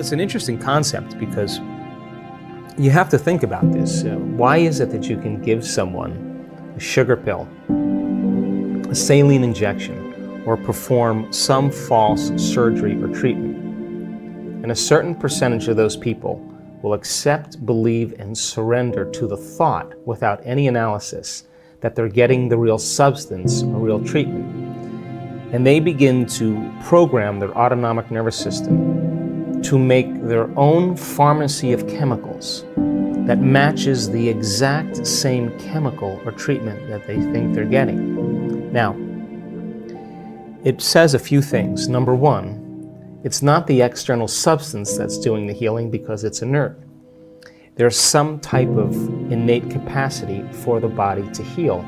It's an interesting concept because you have to think about this. Why is it that you can give someone a sugar pill, a saline injection, or perform some false surgery or treatment, and a certain percentage of those people will accept, believe, and surrender to the thought without any analysis that they're getting the real substance or real treatment. And they begin to program their autonomic nervous system to make their own pharmacy of chemicals that matches the exact same chemical or treatment that they think they're getting. Now, it says a few things. Number one, it's not the external substance that's doing the healing because it's inert. There's some type of innate capacity for the body to heal,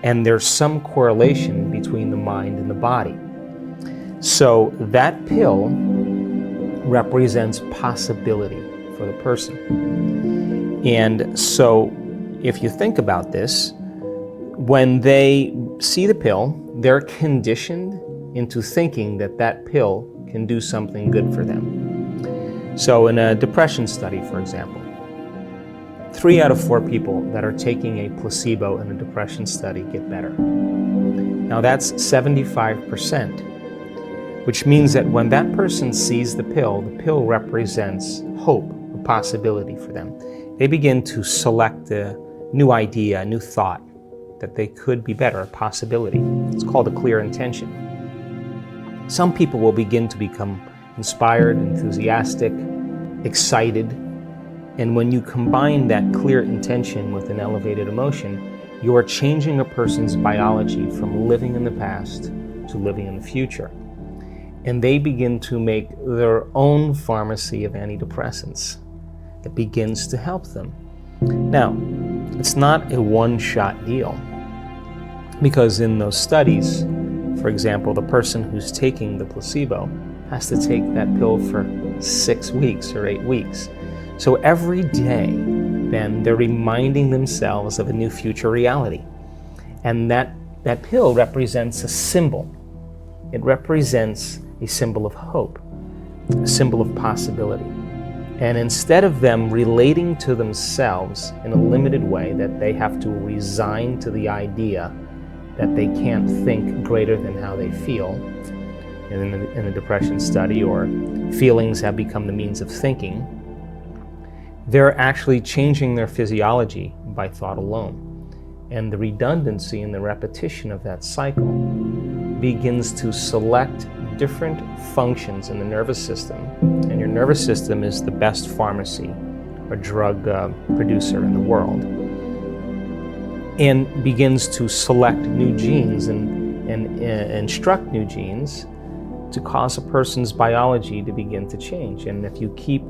and there's some correlation between the mind and the body. So that pill represents possibility for the person. And so if you think about this, when they see the pill, they're conditioned into thinking that that pill can do something good for them. So in a depression study, for example, 3 out of 4 people that are taking a placebo in a depression study get better. Now that's 75%, which means that when that person sees the pill represents hope, a possibility for them. They begin to select a new idea, a new thought, that they could be better, a possibility. It's called a clear intention. Some people will begin to become inspired, enthusiastic, excited, and when you combine that clear intention with an elevated emotion, you are changing a person's biology from living in the past to living in the future. And they begin to make their own pharmacy of antidepressants that begins to help them. Now, it's not a one-shot deal, because in those studies, for example, the person who's taking the placebo has to take that pill for 6 weeks or 8 weeks. So every day, then, they're reminding themselves of a new future reality. And that pill represents a symbol. It represents a symbol of hope, a symbol of possibility. And instead of them relating to themselves in a limited way, that they have to resign to the idea that they can't think greater than how they feel in a depression study, or feelings have become the means of thinking, they're actually changing their physiology by thought alone. And the redundancy and the repetition of that cycle begins to select different functions in the nervous system. And your nervous system is the best pharmacy or drug producer in the world. And begins to select new genes and instruct new genes to cause a person's biology to begin to change. And if you keep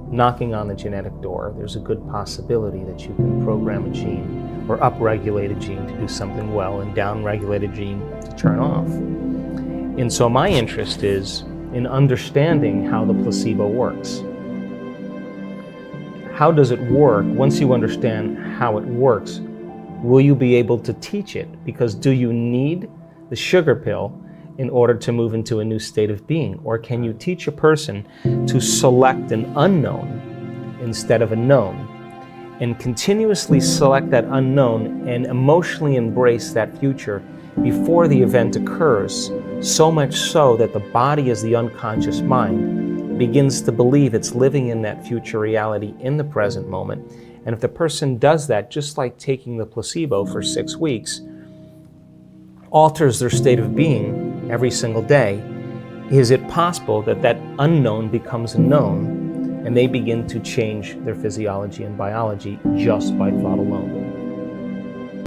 knocking on the genetic door, there's a good possibility that you can program a gene or upregulate a gene to do something well and downregulate a gene to turn off. And so my interest is in understanding how the placebo works. How does it work? Once you understand how it works, will you be able to teach it? Because do you need the sugar pill in order to move into a new state of being? Or can you teach a person to select an unknown instead of a known, and continuously select that unknown and emotionally embrace that future before the event occurs, so much so that the body, as the unconscious mind, begins to believe it's living in that future reality in the present moment. And if the person does that, just like taking the placebo for 6 weeks, alters their state of being every single day, is it possible that that unknown becomes a known, and they begin to change their physiology and biology just by thought alone?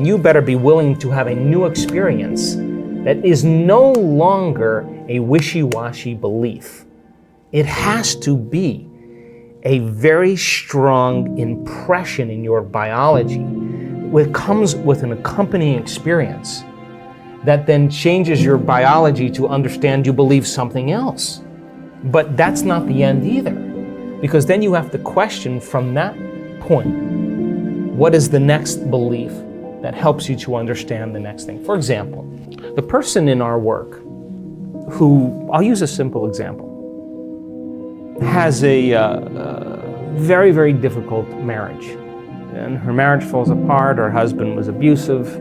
You better be willing to have a new experience that is no longer a wishy-washy belief. It has to be a very strong impression in your biology, which comes with an accompanying experience that then changes your biology to understand you believe something else. But that's not the end either, because then you have to question from that point, what is the next belief that helps you to understand the next thing? For example, the person in our work who, I'll use a simple example. has a very, very difficult marriage. And her marriage falls apart, her husband was abusive,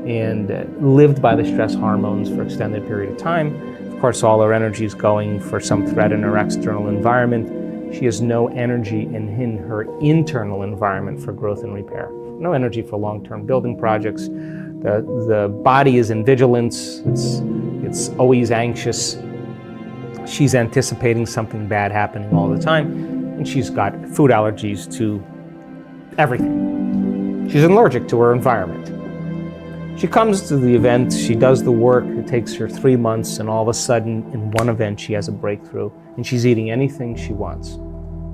and lived by the stress hormones for an extended period of time. Of course, all her energy is going for some threat in her external environment. She has no energy in her internal environment for growth and repair. No energy for long-term building projects. The body is in vigilance. It's always anxious. She's anticipating something bad happening all the time, and she's got food allergies to everything. She's allergic to her environment. She comes to the event, she does the work, it takes her 3 months, and all of a sudden, in one event, she has a breakthrough, and she's eating anything she wants.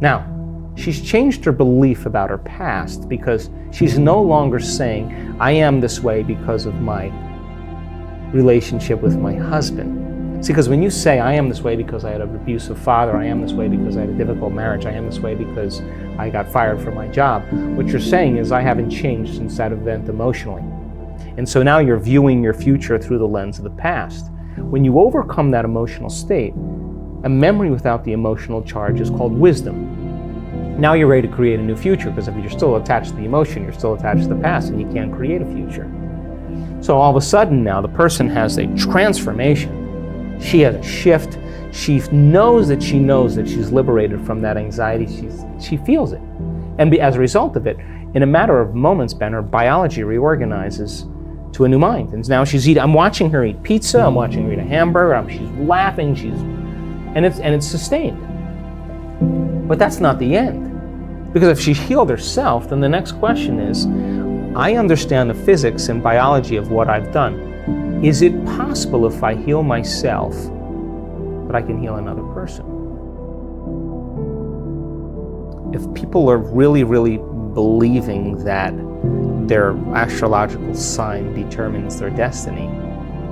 Now, she's changed her belief about her past because she's no longer saying, I am this way because of my relationship with my husband. See, because when you say, I am this way because I had an abusive father, I am this way because I had a difficult marriage, I am this way because I got fired from my job, what you're saying is, I haven't changed since that event emotionally. And so now you're viewing your future through the lens of the past. When you overcome that emotional state, a memory without the emotional charge is called wisdom. Now you're ready to create a new future, because if you're still attached to the emotion, you're still attached to the past, and you can't create a future. So all of a sudden now the person has a transformation. She has a shift. She knows that she's liberated from that anxiety. She feels it. And as a result of it, in a matter of moments, Ben, her biology reorganizes to a new mind. And now I'm watching her eat pizza, I'm watching her eat a hamburger, she's laughing, and it's sustained. But that's not the end. Because if she's healed herself, then the next question is, I understand the physics and biology of what I've done. Is it possible if I heal myself that I can heal another person? If people are really, really believing that their astrological sign determines their destiny,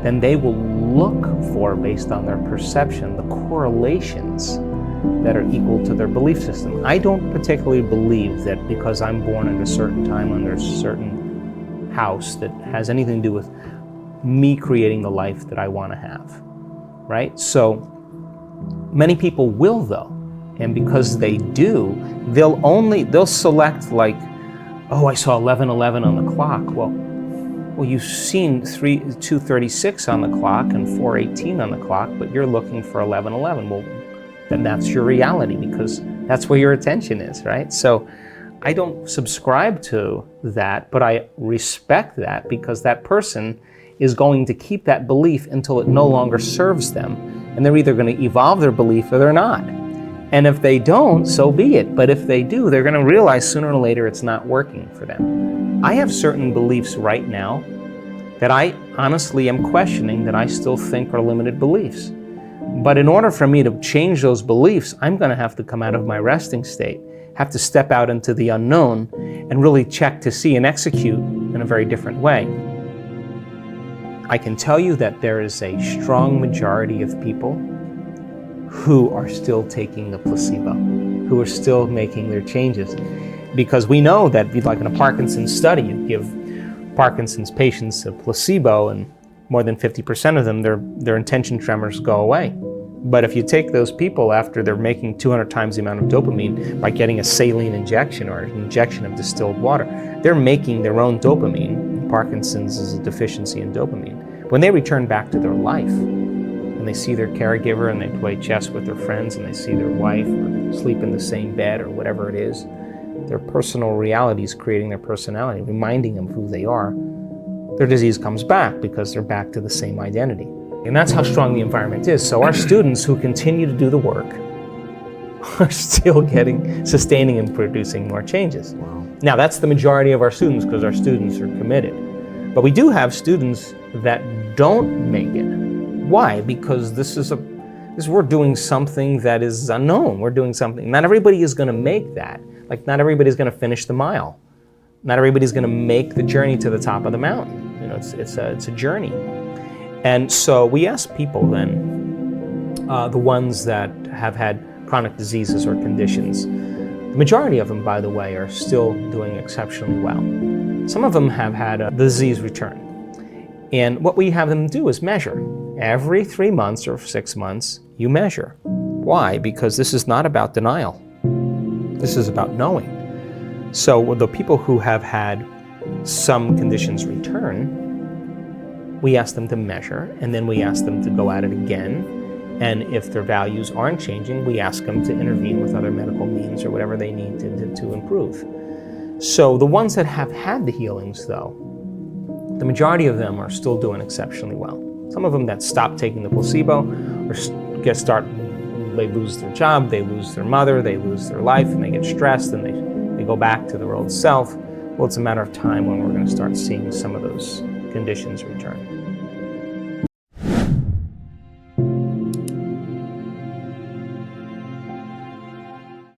then they will look for, based on their perception, the correlations that are equal to their belief system. I don't particularly believe that because I'm born at a certain time under a certain house that has anything to do with me creating the life that I want to have, right? So many people will, though, and because they do, they'll select, like, oh, I saw 11:11 on the clock. Well, you've seen 2:36 on the clock and 4:18 on the clock, but you're looking for 11:11. Well, then that's your reality, because that's where your attention is, right? So I don't subscribe to that, but I respect that, because that person is going to keep that belief until it no longer serves them, and they're either going to evolve their belief or they're not. And if they don't, so be it. But if they do, they're going to realize sooner or later it's not working for them. I have certain beliefs right now that I honestly am questioning, that I still think are limited beliefs. But in order for me to change those beliefs, I'm going to have to come out of my resting state, have to step out into the unknown, and really check to see and execute in a very different way. I can tell you that there is a strong majority of people who are still taking the placebo, who are still making their changes. Because we know that, like in a Parkinson's study, you give Parkinson's patients a placebo, and more than 50% of them, their intention tremors go away. But if you take those people after they're making 200 times the amount of dopamine by getting a saline injection or an injection of distilled water, they're making their own dopamine. Parkinson's is a deficiency in dopamine. When they return back to their life, and they see their caregiver, and they play chess with their friends, and they see their wife, or sleep in the same bed, or whatever it is, their personal reality is creating their personality, reminding them who they are. Their disease comes back because they're back to the same identity. And that's how strong the environment is. So our students who continue to do the work are still sustaining and producing more changes. Wow. Now, that's the majority of our students, because our students are committed. But we do have students that don't make it. Why? Because we're doing something that is unknown. We're doing something. Not everybody is going to make that. Like, not everybody's going to finish the mile. Not everybody's going to make the journey to the top of the mountain. You know, it's a journey. And so we ask people then, the ones that have had chronic diseases or conditions. The majority of them, by the way, are still doing exceptionally well. Some of them have had a disease return. And what we have them do is measure. Every 3 months or 6 months, you measure. Why? Because this is not about denial. This is about knowing. So the people who have had some conditions return, we ask them to measure, and then we ask them to go at it again. And if their values aren't changing, we ask them to intervene with other medical means or whatever they need to improve. So the ones that have had the healings, though, the majority of them are still doing exceptionally well. Some of them that stop taking the placebo or they lose their job, they lose their mother, they lose their life, and they get stressed, and they go back to their old self. Well, it's a matter of time when we're going to start seeing some of those conditions return.